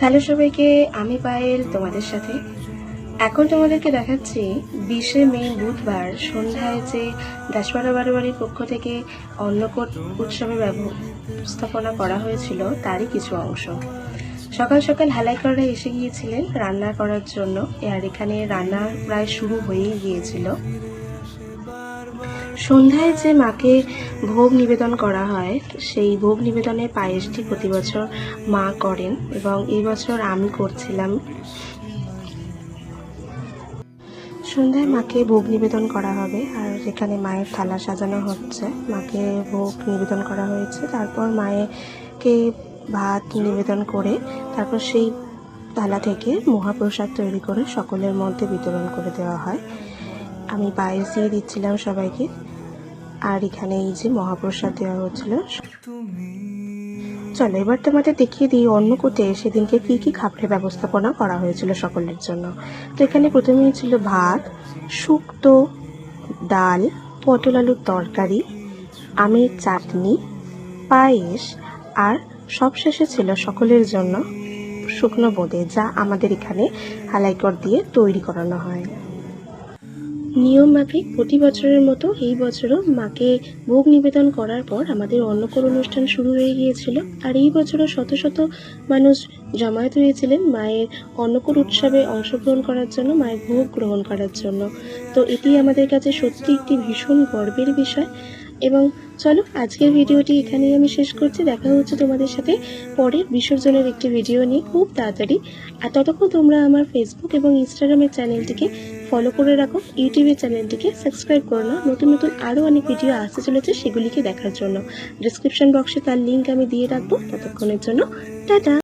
Hello সবাইকে, আমি পায়েল তোমাদের সাথে। এখন তোমাদেরকে দেখাচ্ছি 20শে মে বুধবার সন্ধ্যায় যে দাসপাড়া বারোয়ারির পক্ষ থেকে অন্নকূট উৎসবে ব্যবস্থাপনা করা হয়েছিল তারই কিছু অংশ। সকাল সকাল হালাইকররা এসে গিয়েছিলেন রান্না করার জন্য, আর এখানে রান্না প্রায় শুরু হয়েই গিয়েছিল। সন্ধ্যায় যে মাকে ভোগ নিবেদন করা হয়, সেই ভোগ নিবেদনের পায়েসটি প্রতি বছর মা করেন এবং এই বছর আমি করছিলাম। সন্ধ্যায় মাকে ভোগ নিবেদন করা হবে, আর এখানে মায়ের থালা সাজানো হচ্ছে। মাকে ভোগ নিবেদন করা হয়েছে, তারপর মায়েরকে ভাত নিবেদন করে তারপর সেই থালা থেকে মহাপ্রসাদ তৈরি করে সকলের মধ্যে বিতরণ করে দেওয়া হয়। আমি পায়েস দিয়ে দিচ্ছিলাম সবাইকে, আর এখানে এই যে মহাপ্রসাদ দেওয়া হচ্ছিল। চলো এবার তোমাদের দেখিয়ে দিই অন্নকূটে সেদিনকে কি কি খাবারের ব্যবস্থাপনা করা হয়েছিল সকলের জন্য। তো এখানে প্রথমেই ছিল ভাত, শুক্তো, ডাল, পটল আলুর তরকারি, আমের চাটনি, পায়েস, আর সবশেষে ছিল সকলের জন্য শুকনো বোঁদে, যা আমাদের এখানে হালাইকর দিয়ে তৈরি করানো হয়। নিয়ম মাফিক প্রতি বছরের মতো এই বছরও মাকে ভোগ নিবেদন করার পর আমাদের অন্নকূট অনুষ্ঠান শুরু হয়ে গিয়েছিল। আর এই বছরও শত শত মানুষ জমায়েত হয়েছিলেন মায়ের অন্নকূট উৎসবে অংশগ্রহণ করার জন্য, মায়ের ভোগ গ্রহণ করার জন্য। তো এটি আমাদের কাছে সত্যি একটি ভীষণ গর্বের বিষয়। এবং চলো আজকের ভিডিওটি এখানেই আমি শেষ করছি। দেখা হচ্ছে তোমাদের সাথে পরের বিসর্জনের একটি ভিডিও নিয়ে খুব তাড়াতাড়ি। আর ততক্ষণ তোমরা আমার ফেসবুক এবং ইনস্টাগ্রামের চ্যানেলটিকে ফলো করে রাখো, ইউটিউবের চ্যানেলটিকে সাবস্ক্রাইব করে নাও। নতুন নতুন আরও অনেক ভিডিও আসতে চলেছে, সেগুলিকে দেখার জন্য ডিসক্রিপশন বক্সে তার লিঙ্ক আমি দিয়ে রাখবো। ততক্ষণের জন্য টাটা।